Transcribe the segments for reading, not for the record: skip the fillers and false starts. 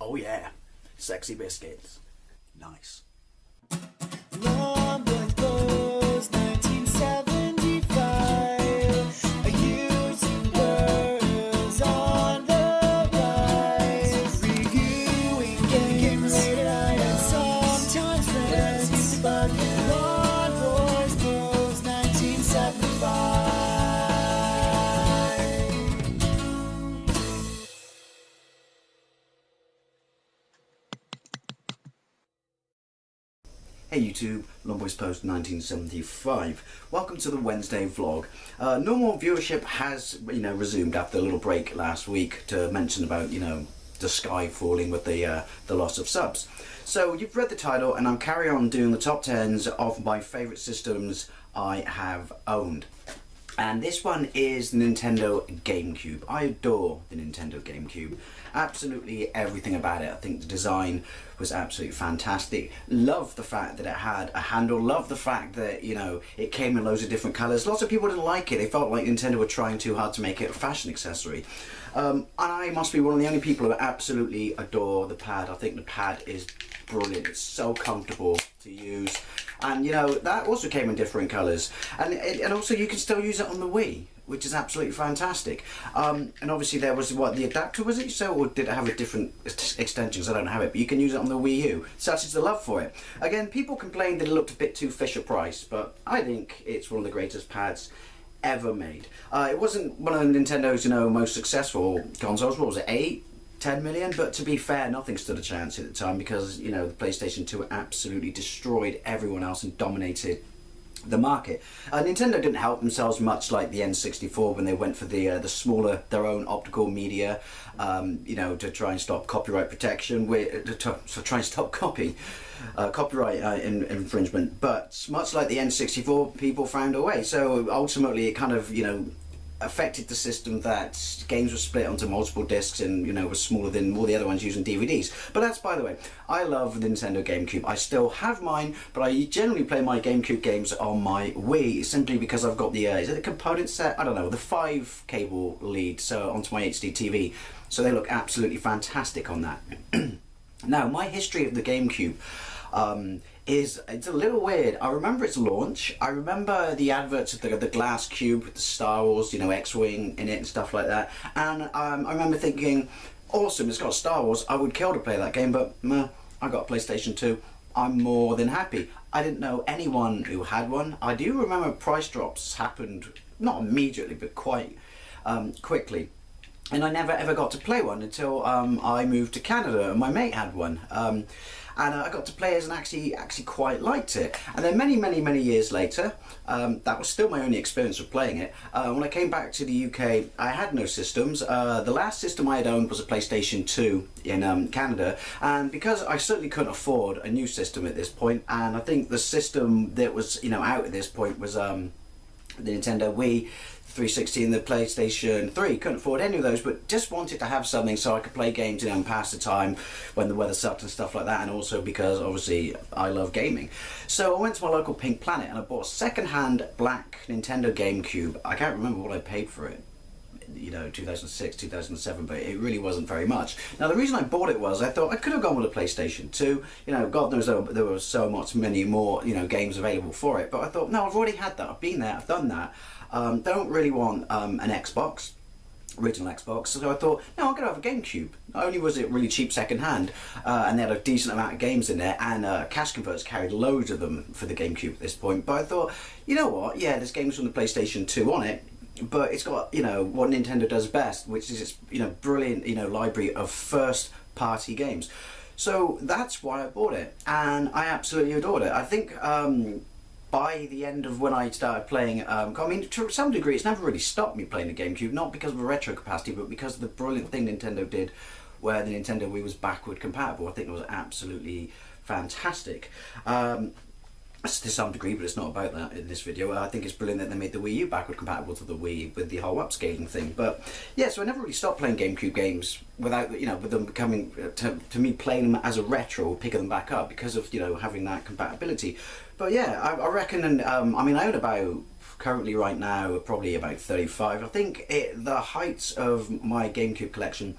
Oh yeah, sexy biscuits. Nice. Long boys blues, 1975. A YouTuber's on the rise. Reviewing games late at night and sometimes friends. But Long boys blues, 1975. Hey YouTube, Longboys Post 1975. Welcome to the Wednesday vlog. Normal viewership has, resumed after a little break last week to mention about, the sky falling with the loss of subs. So you've read the title, and I'm carrying on doing the top 10s of my favourite systems I have owned. And this one is the Nintendo GameCube. I adore the Nintendo GameCube. Absolutely everything about it. I think the design was absolutely fantastic. Love the fact that it had a handle. Love the fact that, it came in loads of different colours. Lots of people didn't like it. They felt like Nintendo were trying too hard to make it a fashion accessory. And I must be one of the only people who absolutely adore the pad. I think the pad is brilliant. It's so comfortable to use. And that also came in different colours, and also you can still use it on the Wii, which is absolutely fantastic. And obviously there was the adapter, was it so, or did it have a different extensions? I don't have it, but you can use it on the Wii U. Such is the love for it. Again, people complained that it looked a bit too Fisher Price, but I think it's one of the greatest pads ever made. It wasn't one of Nintendo's most successful consoles. What was it, 8? 10 million, but to be fair, nothing stood a chance at the time because the PlayStation 2 absolutely destroyed everyone else and dominated the market. Nintendo didn't help themselves much, like the N64 when they went for the smaller, their own optical media, to try and stop copyright protection, to try and stop copyright infringement. But much like the N64, people found a way. So ultimately, it kind of affected the system that games were split onto multiple discs and was smaller than all the other ones using DVDs. But that's by the way. I love the Nintendo GameCube. I still have mine, but I generally play my GameCube games on my Wii simply because I've got the is it a component set? I don't know, the 5 cable lead onto my HD TV, so they look absolutely fantastic on that. Now, my history of the GameCube it's a little weird. I remember its launch. I remember the adverts of the glass cube with the Star Wars, X-Wing in it and stuff like that. And I remember thinking, awesome, it's got Star Wars. I would kill to play that game, but I got a PlayStation 2. I'm more than happy. I didn't know anyone who had one. I do remember price drops happened, not immediately, but quite quickly. And I never ever got to play one until I moved to Canada and my mate had one. And I got to play it and actually quite liked it. And then many years later, that was still my only experience of playing it. When I came back to the UK, I had no systems. The last system I had owned was a PlayStation 2 in Canada, and because I certainly couldn't afford a new system at this point, and I think the system that was out at this point was the Nintendo Wii 360 and the PlayStation 3. Couldn't afford any of those, but just wanted to have something so I could play games and pass the time when the weather sucked and stuff like that, and also because obviously I love gaming. So I went to my local Pink Planet and I bought a second-hand black Nintendo GameCube. I can't remember what I paid for it, 2006, 2007, but it really wasn't very much. Now the reason I bought it was I thought I could have gone with a PlayStation 2. God knows there were so many more games available for it, but I thought, no, I've already had that, I've been there, I've done that. Don't really want an Xbox, original Xbox, so I thought, no, I'm going to have a GameCube. Not only was it really cheap second-hand, and they had a decent amount of games in there, and cash converters carried loads of them for the GameCube at this point, but I thought, you know what, yeah, there's games from the PlayStation 2 on it, but it's got, what Nintendo does best, which is its, brilliant, library of first-party games. So that's why I bought it, and I absolutely adored it. I think by the end of when I started playing, to some degree it's never really stopped me playing the GameCube, not because of the retro capacity, but because of the brilliant thing Nintendo did where the Nintendo Wii was backward compatible. I think it was absolutely fantastic. To some degree, but it's not about that in this video. I think it's brilliant that they made the Wii U backward compatible to the Wii with the whole upscaling thing. But yeah, so I never really stopped playing GameCube games without, with them becoming, to me, playing them as a retro, picking them back up because of, having that compatibility. But yeah, I reckon, and I mean, I own about, currently right now, probably about 35. I think the heights of my GameCube collection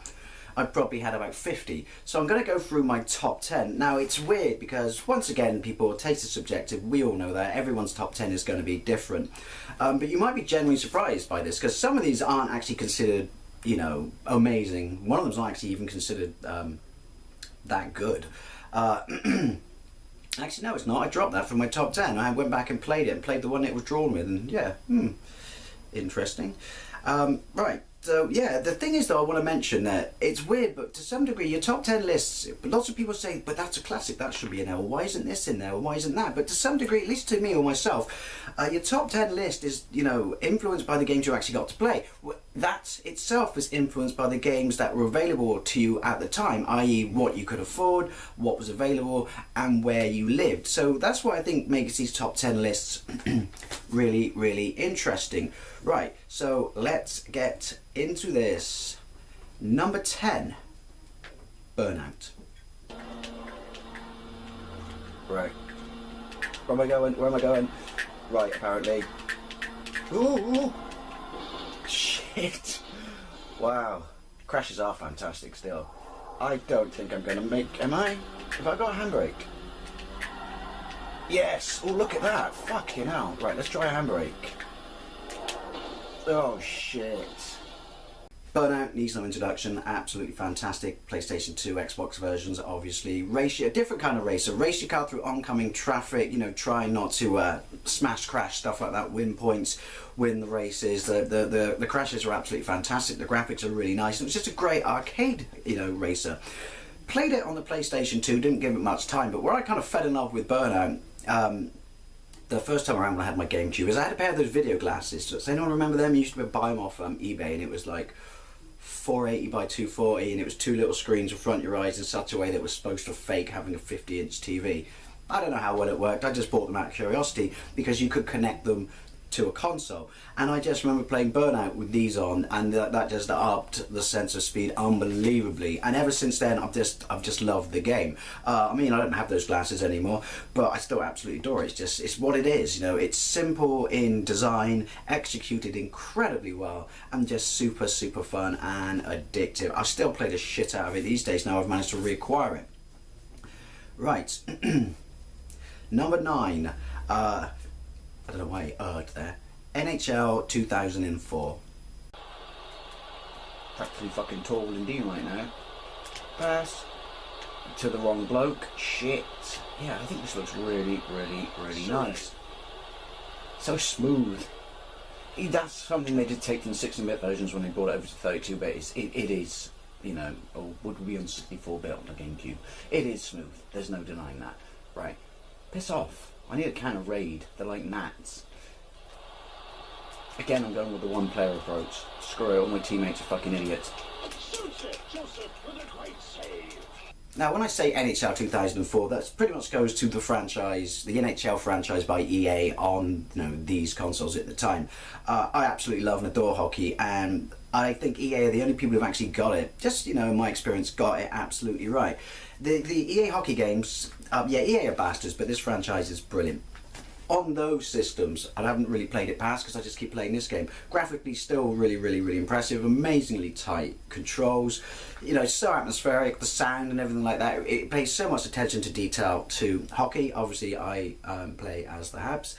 I probably had about 50. So I'm going to go through my top 10. Now it's weird because once again, people, taste is subjective. We all know that. Everyone's top 10 is going to be different. But you might be genuinely surprised by this because some of these aren't actually considered, you know, amazing. One of them's not actually even considered that good. Actually, no, it's not. I dropped that from my top 10. I went back and played it and played the one it was drawn with, and yeah, interesting. Right. So yeah, the thing is though, I want to mention that it's weird, but to some degree your top 10 lists, lots of people say, but that's a classic, that should be in there, well, why isn't this in there, why isn't that? But to some degree, at least to me or myself, your top 10 list is, you know, influenced by the games you actually got to play. That itself is influenced by the games that were available to you at the time, i.e. what you could afford, what was available, and where you lived. So that's what I think makes these top 10 lists really, really interesting. Right, so let's get into this. Number 10, Burnout. Right. Where am I going? Where am I going? Right, apparently. Ooh! Shit! Wow. Crashes are fantastic still. I don't think I'm going to make... Am I? Have I got a handbrake? Yes! Oh, look at that! Fucking hell. Right, let's try a handbrake. Oh shit. Burnout needs no introduction, absolutely fantastic. PlayStation 2, Xbox versions, obviously. Race, a different kind of racer. Race your car through oncoming traffic, you know, try not to smash, crash, stuff like that, win points, win the races. The crashes are absolutely fantastic, the graphics are really nice. It was just a great arcade, you know, racer. Played it on the PlayStation 2, didn't give it much time, but where I kind of fell in love with Burnout, the first time around when I had my GameCube is I had a pair of those video glasses. Does anyone remember them? You used to buy them off eBay, and it was like 480 by 240, and it was two little screens in front of your eyes in such a way that it was supposed to fake having a 50-inch TV. I don't know how well it worked. I just bought them out of curiosity because you could connect them to a console, and I just remember playing Burnout with these on, and that just upped the sense of speed unbelievably. And ever since then, I've just loved the game. I mean, I don't have those glasses anymore, but I still absolutely adore it. It's what it is, you know. It's simple in design, executed incredibly well, and just super fun and addictive. I still play the shit out of it these days. Now I've managed to reacquire it. Right, number 9. I don't know why I erred there. NHL 2004. Practically fucking tall and Dean right now. Pass. To the wrong bloke. Shit. Yeah, I think this looks really nice. So smooth. That's something they did take from the 16-bit versions when they brought it over to 32-bit. It is, you know, or would be on 64-bit on the GameCube. It is smooth. There's no denying that. Right. Piss off. I need a can of Raid. They're like gnats. Again, I'm going with the one-player approach. Screw it, all my teammates are fucking idiots. Now, when I say NHL 2004, that pretty much goes to the franchise, the NHL franchise by EA on, you know, these consoles at the time. I absolutely love and adore hockey, and I think EA are the only people who've actually got it. Just, you know, in my experience, got it absolutely right. The EA hockey games, yeah, EA are bastards, but this franchise is brilliant. On those systems, I haven't really played it past because I just keep playing this game. Graphically, still really impressive, amazingly tight controls. You know, it's so atmospheric, the sound and everything like that. It pays so much attention to detail to hockey. Obviously, I play as the Habs.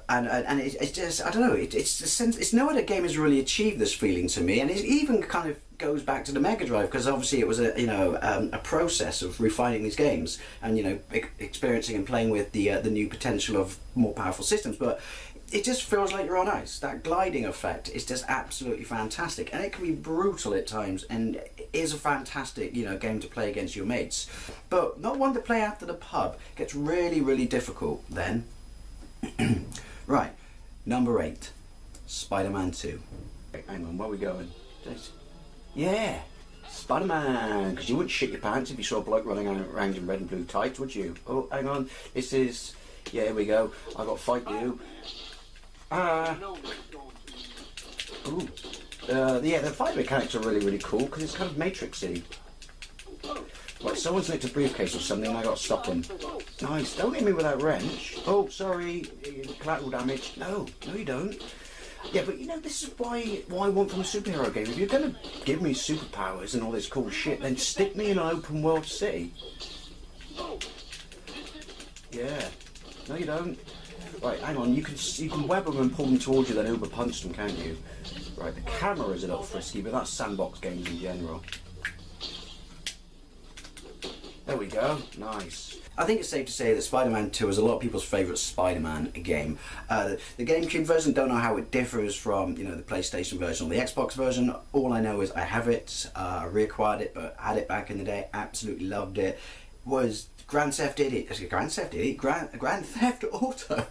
And it's just, I don't know, it's the sense, it's no other game has really achieved this feeling to me, and it even kind of goes back to the Mega Drive, because obviously it was a, you know, a process of refining these games and, you know, experiencing and playing with the new potential of more powerful systems. But it just feels like you're on ice. That gliding effect is just absolutely fantastic, and it can be brutal at times, and it is a fantastic, you know, game to play against your mates, but not one to play after the pub. It gets really difficult then. Right, number 8, SpiderMan 2. Hang on, where are we going? Yeah, SpiderMan, because you wouldn't shit your pants if you saw a bloke running around in red and blue tights, would you? Oh, hang on, this is, yeah, here we go. I've got to fight you. Ooh. Yeah, the fight mechanics are really cool, because it's kind of Matrix-y. Right, someone's nicked a briefcase or something and I got to stop him. Nice, don't hit me with that wrench. Oh, sorry, collateral damage. No, you don't. Yeah, but you know, this is why I want from a superhero game. If you're going to give me superpowers and all this cool shit, then stick me in an open world city. Yeah. No, you don't. Right, hang on. You can web them and pull them towards you, then uber punch them, can't you? Right, the camera is a little frisky, but that's sandbox games in general. There we go. Nice. I think it's safe to say that Spider-Man 2 is a lot of people's favourite Spider-Man game. The GameCube version, don't know how it differs from, you know, the PlayStation version or the Xbox version. All I know is I have it, reacquired it, but had it back in the day, absolutely loved it. Was Grand Theft Auto,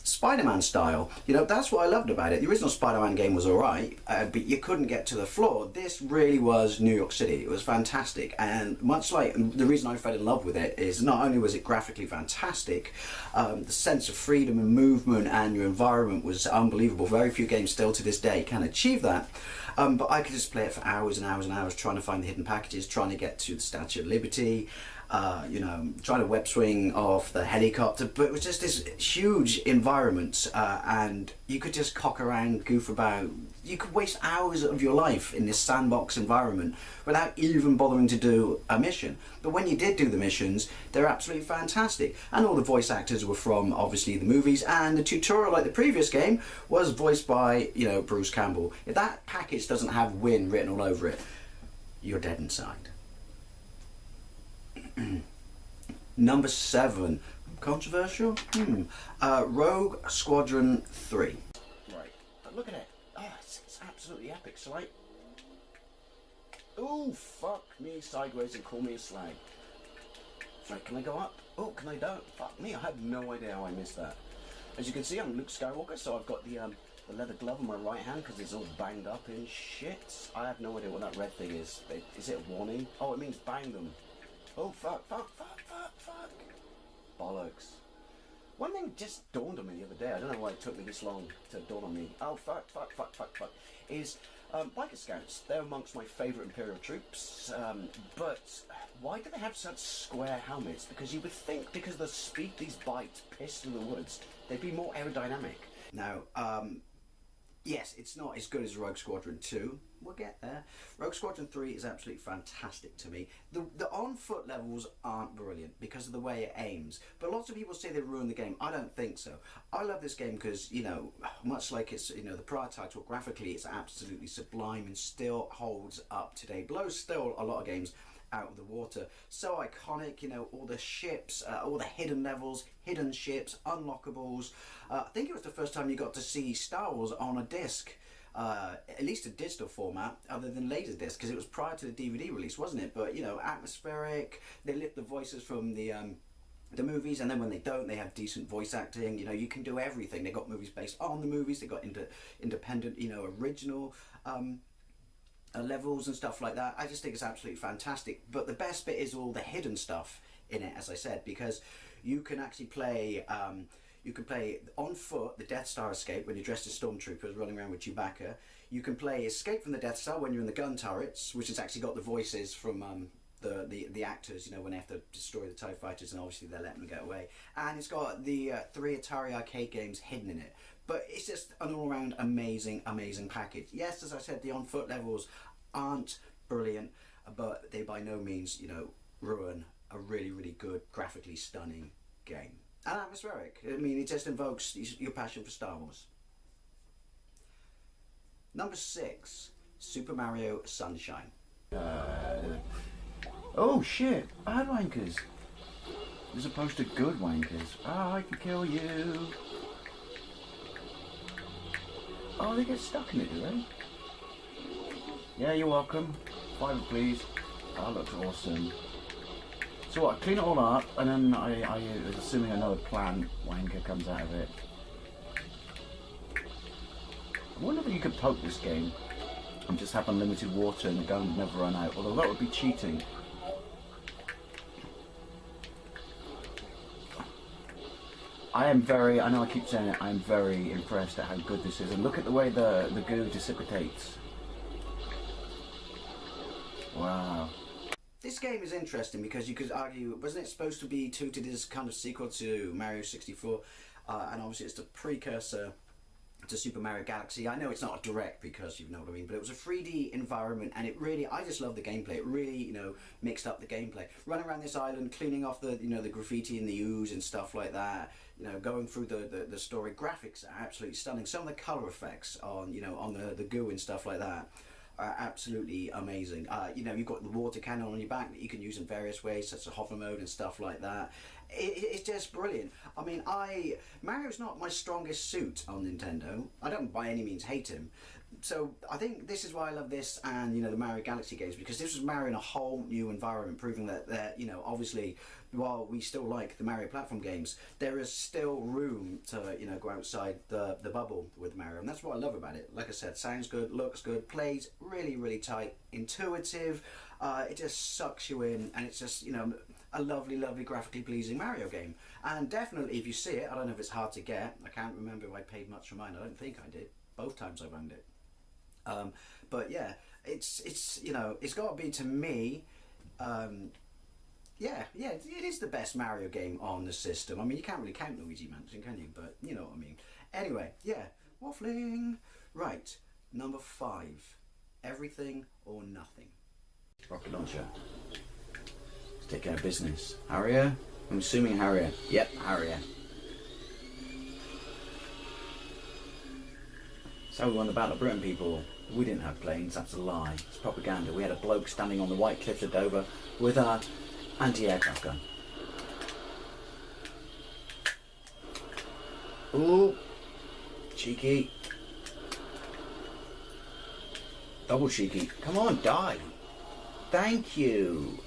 Spider-Man style. You know, that's what I loved about it. The original Spider-Man game was alright, but you couldn't get to the floor. This really was New York City. It was fantastic, and much like the reason I fell in love with it is not only was it graphically fantastic, the sense of freedom and movement and your environment was unbelievable. Very few games still to this day can achieve that. But I could just play it for hours and hours and hours trying to find the hidden packages, trying to get to the Statue of Liberty, you know, trying to web swing off the helicopter. But it was just this huge environment, and you could just cock around, goof about. You could waste hours of your life in this sandbox environment without even bothering to do a mission. But when you did do the missions, they're absolutely fantastic. And all the voice actors were from, obviously, the movies, and the tutorial, like the previous game, was voiced by, you know, Bruce Campbell. If that package doesn't have win written all over it, you're dead inside. Number 7. Controversial? Rogue Squadron 3. Right, but look at it. Oh, it's absolutely epic. So oh, fuck me sideways and call me a slag. Right, can I go up? Oh, can I don't? Fuck me, I had no idea how I missed that. As you can see, I'm Luke Skywalker, so I've got the leather glove on my right hand because it's all banged up and shit. I have no idea what that red thing is. Is it a warning? Oh, it means bang them. Oh, fuck. Bollocks. One thing just dawned on me the other day, I don't know why it took me this long to dawn on me. Oh, fuck, is biker scouts. They're amongst my favourite Imperial troops, but why do they have such square helmets? Because you would think because of the speed these bikes piss through the woods, they'd be more aerodynamic. Now, yes, it's not as good as Rogue Squadron 2. We'll get there. Rogue Squadron 3 is absolutely fantastic to me. The on-foot levels aren't brilliant because of the way it aims. But lots of people say they ruin the game. I don't think so. I love this game because, you know, much like it's, you know, the prior title, graphically it's absolutely sublime and still holds up today. Blows still a lot of games out of the water. So iconic, you know, all the ships, all the hidden levels, hidden ships, unlockables. I think it was the first time you got to see Star Wars on a disc, at least a digital format, other than Laserdisc, because it was prior to the DVD release, wasn't it? But, you know, atmospheric, they lift the voices from the movies, and then when they don't, they have decent voice acting. You know, you can do everything. They got movies based on the movies, they got independent, you know, original levels and stuff like that. I just think it's absolutely fantastic. But the best bit is all the hidden stuff in it, as I said, because you can actually play you can play on foot the Death Star escape when you're dressed as stormtroopers running around with Chewbacca. You can play escape from the Death Star when you're in the gun turrets, which has actually got the voices from the actors, you know, when they have to destroy the TIE fighters, and obviously they're letting them get away. And it's got the 3 Atari arcade games hidden in it. But it's just an all-around amazing package. Yes, as I said, the on-foot levels aren't brilliant, but they by no means, you know, ruin a really good, graphically stunning game. And atmospheric. I mean, it just invokes your passion for Star Wars. Number 6, Super Mario Sunshine. Oh shit, bad wankers. As opposed to good wankers. I can kill you. Oh, they get stuck in it, do they? Yeah, you're welcome. 5 please. That looks awesome. So what, I clean it all up, and then I was assuming another plant wanker comes out of it. I wonder if you could poke this game and just have unlimited water and the gun would never run out, although that would be cheating. I know I keep saying it, I am very impressed at how good this is, and look at the way the goo dissipates. Wow. This game is interesting because you could argue, wasn't it supposed to be touted as kind of sequel to Mario 64? And obviously it's the precursor to Super Mario Galaxy. I know it's not a direct because you know what I mean, but it was a 3D environment, and it really, I just love the gameplay. It really, you know, mixed up the gameplay. Running around this island, cleaning off the, you know, the graffiti and the ooze and stuff like that. You know, going through the story. Graphics are absolutely stunning. Some of the color effects on, you know, on the goo and stuff like that are absolutely amazing. You know, you've got the water cannon on your back that you can use in various ways, such as hover mode and stuff like that. It's just brilliant. I mean, Mario's not my strongest suit on Nintendo. I don't by any means hate him. So I think this is why I love this and, you know, the Mario Galaxy games, because this was Mario in a whole new environment, proving that, you know, obviously, while we still like the Mario platform games, there is still room to, you know, go outside the bubble with Mario, and that's what I love about it. Like I said, sounds good, looks good, plays really, really tight, intuitive. It just sucks you in, and it's just, you know, a lovely, lovely, graphically pleasing Mario game. And definitely, if you see it, I don't know if it's hard to get. I can't remember if I paid much for mine. I don't think I did. Both times I've owned it. But yeah, it's you know, it's got to be, to me, yeah, it is the best Mario game on the system. I mean, you can't really count Luigi Mansion, can you? But you know what I mean. Anyway, yeah, waffling. Right, number 5, Everything or Nothing. Rocket launcher. Let's take care of business. Harrier? I'm assuming Harrier. Yep, Harrier. So we won the Battle of Britain, people. We didn't have planes, that's a lie. It's propaganda. We had a bloke standing on the White Cliffs of Dover with our anti-aircraft gun. Ooh, cheeky. Double cheeky. Come on, die. Thank you.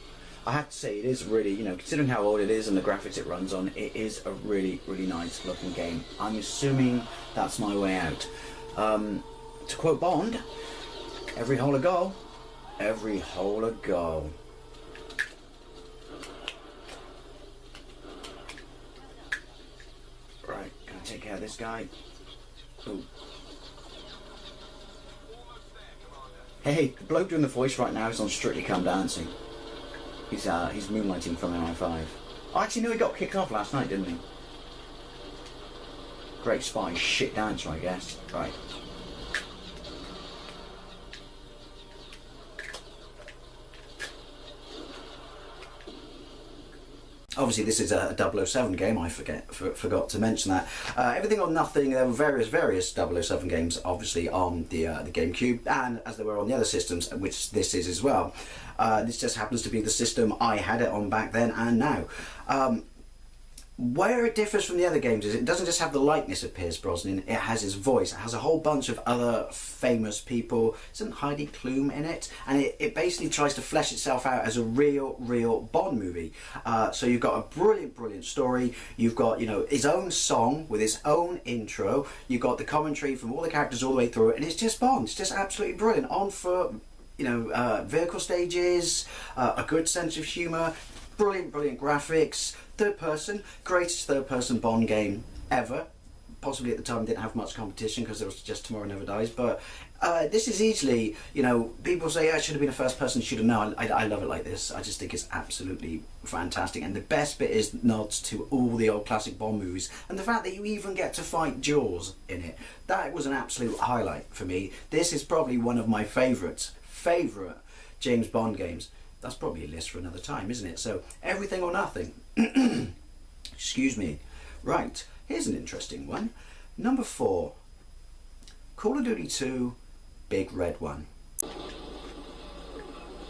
I have to say, it is really, you know, considering how old it is and the graphics it runs on, it is a really, really nice looking game. I'm assuming that's my way out. To quote Bond, every hole a goal, every hole a goal. Right, gonna take care of this guy. Ooh. Hey, the bloke doing the voice right now is on Strictly Come Dancing. He's moonlighting from MI5. I actually knew he got kicked off last night, didn't he? Great spy, shit dancer, I guess. Right. Obviously, this is a 007 game. I forgot to mention that. Everything or Nothing. There were various 007 games, obviously on the GameCube, and as there were on the other systems, which this is as well. This just happens to be the system I had it on back then and now. Where it differs from the other games is it doesn't just have the likeness of Pierce Brosnan, it has his voice. It has a whole bunch of other famous people. Isn't Heidi Klum in it? And it basically tries to flesh itself out as a real Bond movie. So you've got a brilliant story. You've got, you know, his own song with his own intro. You've got the commentary from all the characters all the way through it, and it's just Bond. It's just absolutely brilliant. On foot, you know, vehicle stages, a good sense of humour. Brilliant graphics, third person, greatest third person Bond game ever. Possibly at the time didn't have much competition because there was just Tomorrow Never Dies, but this is easily, you know, people say, it should have been a first person shooter. No, I love it like this. I just think it's absolutely fantastic, and the best bit is nods to all the old classic Bond movies, and the fact that you even get to fight Jaws in it. That was an absolute highlight for me. This is probably one of my favourite James Bond games. That's probably a list for another time, isn't it? So, Everything or Nothing. Excuse me. Right, here's an interesting one. Number 4. Call of Duty 2, Big Red One.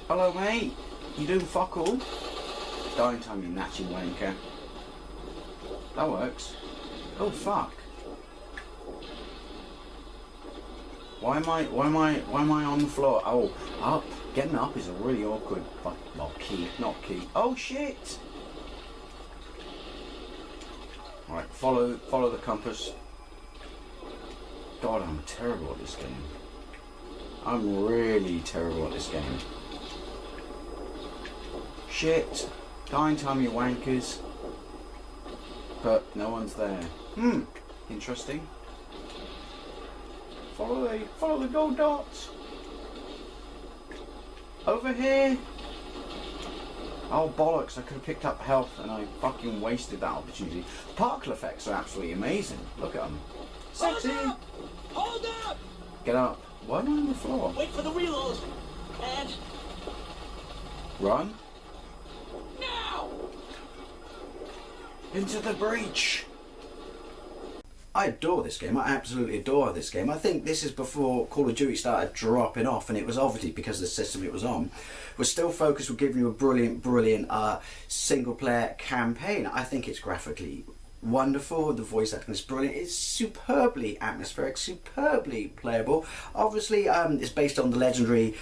Hello, mate. You doing fuck all? Don't tell me you natching wanker. That works. Oh, fuck. Why am I on the floor? Oh, up. Getting up is a really awkward. Not key. Oh shit! Alright, follow the compass. God, I'm terrible at this game. I'm really terrible at this game. Shit! Dying time, you wankers. But no one's there. Interesting. Follow the gold dots. Over here. Oh bollocks, I could have picked up health and I fucking wasted that opportunity. The particle effects are absolutely amazing. Look at them. Sexy. Get up. Why am I on the floor? Wait for the reload. And Run. now. Into the breach. I adore this game. I absolutely adore this game. I think this is before Call of Duty started dropping off, and it was obviously because of the system it was on. We're still focused on giving you a brilliant single-player campaign. I think it's graphically wonderful. The voice acting is brilliant. It's superbly atmospheric, superbly playable. Obviously, it's based on the legendary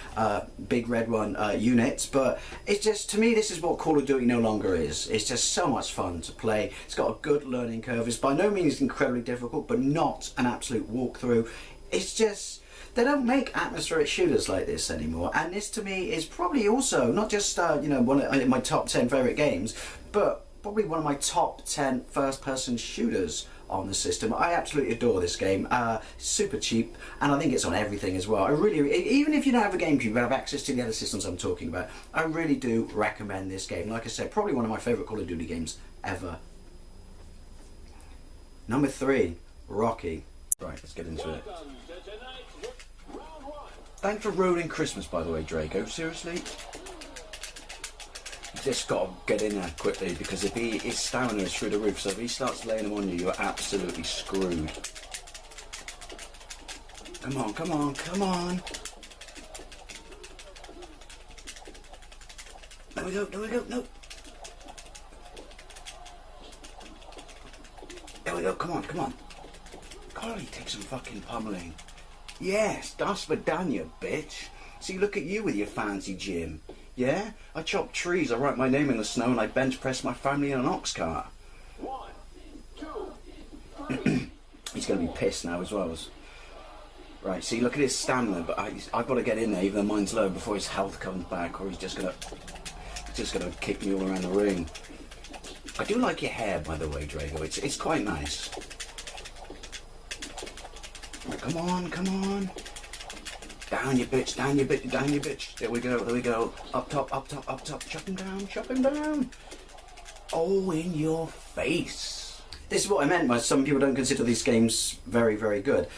Big Red One units, but it's just, to me, this is what Call of Duty no longer is. It's just so much fun to play. It's got a good learning curve. It's by no means incredibly difficult, but not an absolute walkthrough. It's just, they don't make atmospheric shooters like this anymore, and this to me is probably also not just you know, one of my top 10 favourite games, but probably one of my top 10 first-person shooters on the system. I absolutely adore this game. Super cheap, and I think it's on everything as well. I really, even if you don't have a GameCube, you have access to the other systems I'm talking about, I really do recommend this game. Like I said, probably one of my favourite Call of Duty games ever. Number 3, Rocky. Right, let's get into it. Thanks for ruining Christmas, by the way, Draco. Seriously? You just got to get in there quickly, because if his stamina is through the roof, so if he starts laying them on you, you're absolutely screwed. Come on, come on, come on. There we go, there we go, no. There we go, come on, come on. Golly, take some fucking pummeling. Yes, that's for done, you bitch. See, look at you with your fancy gym. Yeah? I chop trees, I write my name in the snow, and I bench press my family in an ox cart. 1, 2, 3. He's going to be pissed now as well. Right, see, look at his stamina, but I've got to get in there, even though mine's low, before his health comes back, or he's just going to kick me all around the ring. I do like your hair, by the way, Drago. It's quite nice. Right, come on, come on. Down, you bitch, down, you bitch, down, you bitch. There we go, there we go. Up top, up top, up top. Chop him down, chop him down. Oh, in your face. This is what I meant by some people don't consider these games very, very good.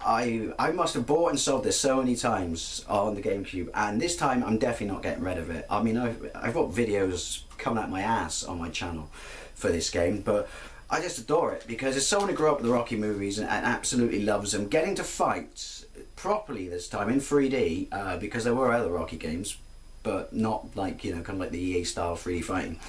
I must have bought and sold this so many times on the GameCube, and this time I'm definitely not getting rid of it. I mean, I've got videos coming out my ass on my channel for this game, but I just adore it, because as someone who grew up with the Rocky movies and absolutely loves them, getting to fight properly this time in 3D, because there were other Rocky games, but not like, you know, kind of like the EA style 3D fighting.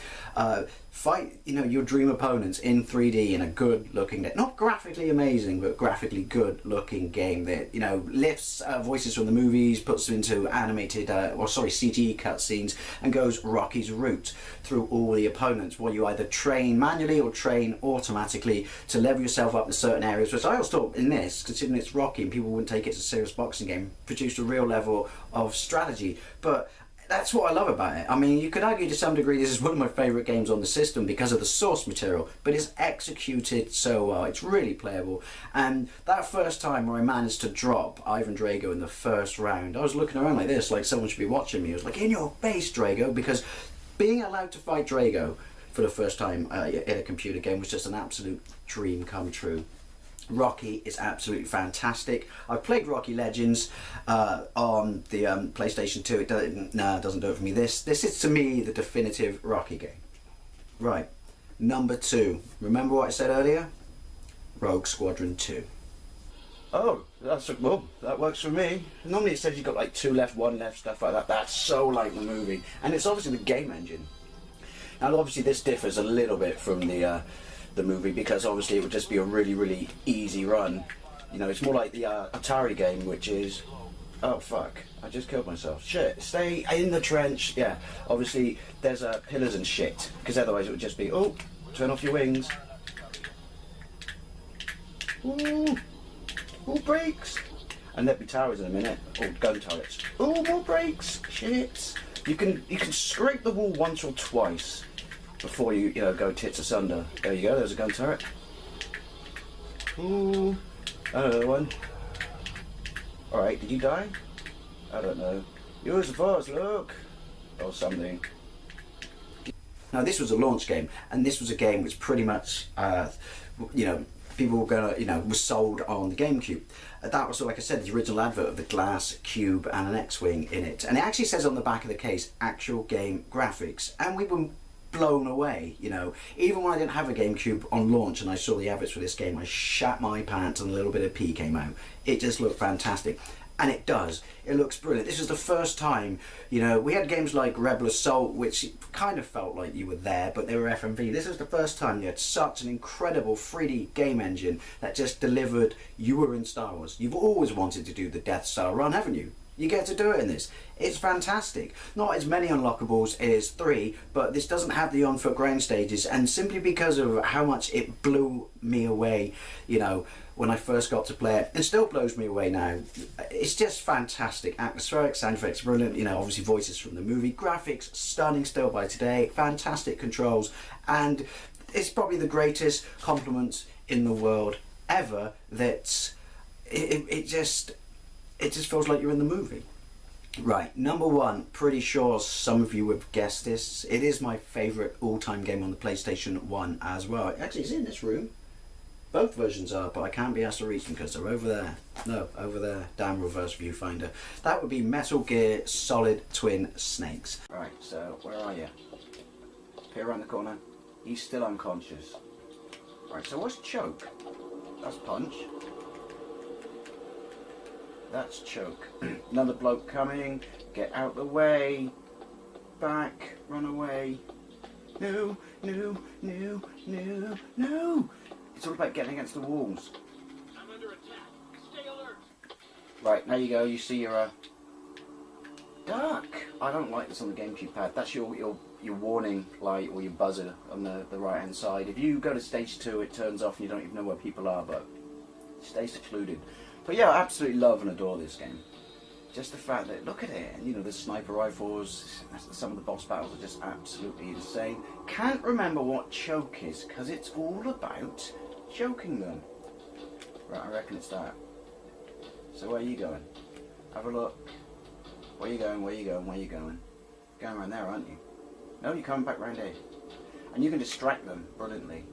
Fight, you know, your dream opponents in 3D in a good looking, not graphically amazing, but graphically good looking game that, you know, lifts voices from the movies, puts them into animated, CG cutscenes, and goes Rocky's route through all the opponents, while you either train manually or train automatically to level yourself up in certain areas, which I always thought in this, considering it's Rocky and people wouldn't take it as a serious boxing game, produced a real level of strategy. But that's what I love about it. I mean, you could argue to some degree this is one of my favourite games on the system because of the source material, but it's executed so well. It's really playable. And that first time where I managed to drop Ivan Drago in the first round, I was looking around like this, like someone should be watching me. I was like, in your face, Drago, because being allowed to fight Drago for the first time in a computer game was just an absolute dream come true. Rocky is absolutely fantastic. I played Rocky Legends on the PlayStation 2. It doesn't do it for me. This is to me the definitive Rocky game. Right, number 2. Remember what I said earlier? Rogue Squadron 2. Oh, well, that works for me. Normally it says you've got like 2 left, 1 left, stuff like that. That's so like the movie, and it's obviously the game engine. Now, obviously, this differs a little bit from the movie, because obviously it would just be a really, really easy run. You know, it's more like the Atari game, which is, oh fuck, I just killed myself. Shit, stay in the trench. Yeah, obviously there's pillars and shit, because otherwise it would just be, oh, turn off your wings. Ooh, brakes. And there'd be towers in a minute, or gun turrets. Oh, more brakes. Shit. You can scrape the wall once or twice before you go tits asunder. There you go, there's a gun turret. Ooh, another one. Alright, did you die? I don't know. Use the force, look! Or something. Now, this was a launch game, and this was a game which pretty much, people were gonna, was sold on the GameCube. That was, like I said, the original advert of the glass cube and an X-wing in it, and it actually says on the back of the case, actual game graphics, and we were blown away. Even when I didn't have a GameCube on launch and I saw the adverts for this game, I shat my pants and a little bit of pee came out. It just looked fantastic. And it does. It looks brilliant. This was the first time, we had games like Rebel Assault, which kind of felt like you were there, but they were FMV. This was the first time you had such an incredible 3D game engine that just delivered. You were in Star Wars. You've always wanted to do the Death Star run, haven't you? You get to do it in this. It's fantastic. Not as many unlockables as 3, but this doesn't have the on-foot ground stages, and simply because of how much it blew me away, when I first got to play it, and still blows me away now. It's just fantastic. Atmospheric, sound effects brilliant, obviously voices from the movie, graphics stunning still by today, fantastic controls, and it's probably the greatest compliment in the world ever that it just feels like you're in the movie. Right, number 1, pretty sure some of you have guessed this. It is my favourite all-time game on the PlayStation 1 as well. Actually, it's in this room. Both versions are, but I can't be asked to reach them because they're over there. No, over there. Damn reverse viewfinder. That would be Metal Gear Solid Twin Snakes. Right, so where are you? Here around the corner. He's still unconscious. Right, so what's choke? That's punch. That's choke. Another bloke coming. Get out the way. Back. Run away. No, no, no, no, no. It's all about getting against the walls. I'm under attack. Stay alert. Right, there you go. You see your duck. I don't like this on the GameCube pad. That's your warning light or your buzzer on the right hand side. If you go to stage 2, it turns off and you don't even know where people are, but it stays secluded. But yeah, I absolutely love and adore this game. Just the fact that, look at it, and the sniper rifles, some of the boss battles are just absolutely insane. Can't remember what choke is, because it's all about choking them. Right, I reckon it's that. So where are you going? Have a look. Where are you going, where are you going, where are you going? Going around there, aren't you? No, you're coming back round here. And you can distract them brilliantly.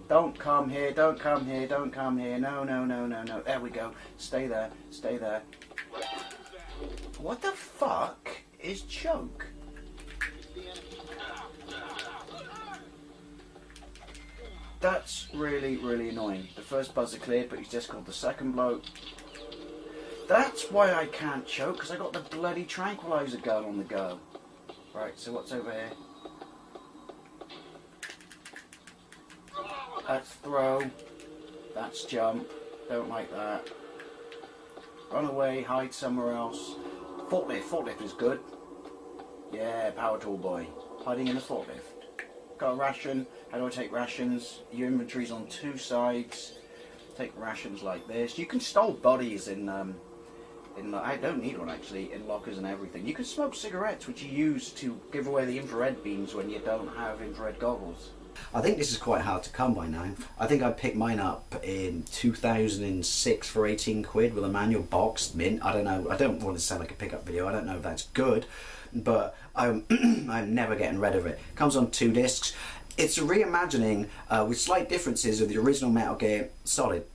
Don't come here, don't come here, don't come here. No, no, no, no, no. There we go. Stay there, stay there. What the fuck is choke? That's really, really annoying. The first buzzer cleared, but he's just called the second bloke. That's why I can't choke, because I got the bloody tranquilizer gun on the go. Right, so what's over here? That's throw. That's jump. Don't like that. Run away, hide somewhere else. Forklift. Forklift is good. Yeah, power tool boy. Hiding in the forklift. Got a ration. How do I take rations? Your inventory's on 2 sides. Take rations like this. You can store bodies in I don't need one actually, in lockers and everything. You can smoke cigarettes, which you use to give away the infrared beams when you don't have infrared goggles. I think this is quite hard to come by now. I think I picked mine up in 2006 for 18 quid with a manual box mint. I don't know. I don't want to sound like a pickup video. I don't know if that's good, but I'm never getting rid of it. Comes on 2 discs. It's a reimagining with slight differences of the original Metal Gear Solid.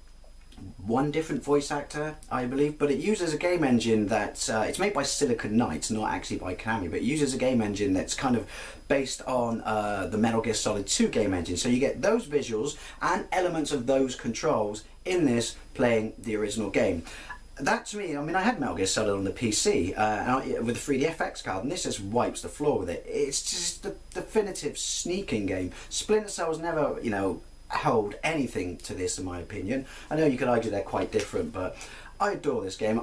1 different voice actor, I believe, but it uses a game engine that it's made by Silicon Knights, not actually by Konami, but it uses a game engine that's kind of based on the Metal Gear Solid 2 game engine. So you get those visuals and elements of those controls in this playing the original game. That to me, I mean, I had Metal Gear Solid on the PC with a 3DFX card, and this just wipes the floor with it. It's just the definitive sneaking game. Splinter Cell was never, held anything to this in my opinion. I know you could argue they're quite different, but I adore this game.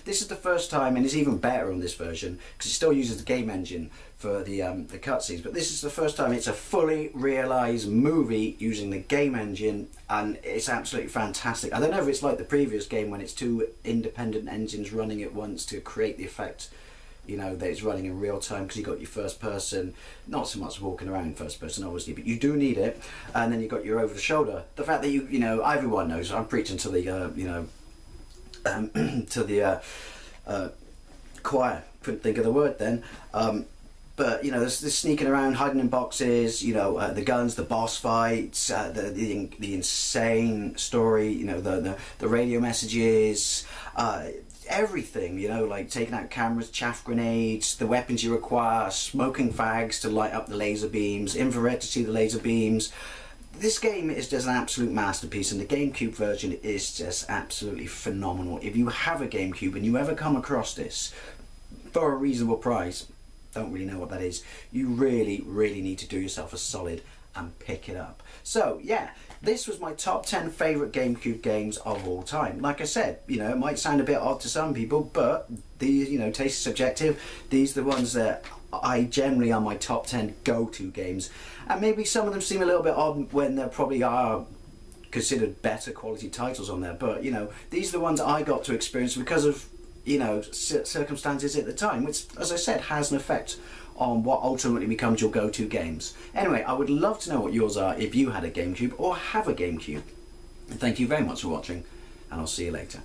This is the first time, and it's even better on this version because it still uses the game engine for the cutscenes, but this is the first time it's a fully realised movie using the game engine, and it's absolutely fantastic. I don't know if it's like the previous game when it's 2 independent engines running at once to create the effect that it's running in real time, because you got your first person, not so much walking around in first person obviously, but you do need it, and then you got your over the shoulder. The fact that everyone knows, I'm preaching to the choir, couldn't think of the word then. But you know, there's sneaking around, hiding in boxes. You know, the guns, the boss fights, the insane story. You know, the radio messages, everything. You know, like taking out cameras, chaff grenades, the weapons you require, smoking fags to light up the laser beams, infrared to see the laser beams. This game is just an absolute masterpiece, and the GameCube version is just absolutely phenomenal. If you have a GameCube and you ever come across this for a reasonable price, don't really know what that is, you really need to do yourself a solid and pick it up. So yeah, this was my top 10 favourite GameCube games of all time. Like I said, you know, it might sound a bit odd to some people, but these, you know, taste is subjective. These are the ones that I generally are my top 10 go-to games, and maybe some of them seem a little bit odd when there probably are considered better quality titles on there, but you know, these are the ones I got to experience because of, you know, circumstances at the time, which, as I said, has an effect on what ultimately becomes your go-to games. Anyway, I would love to know what yours are if you had a GameCube or have a GameCube. And thank you very much for watching, and I'll see you later.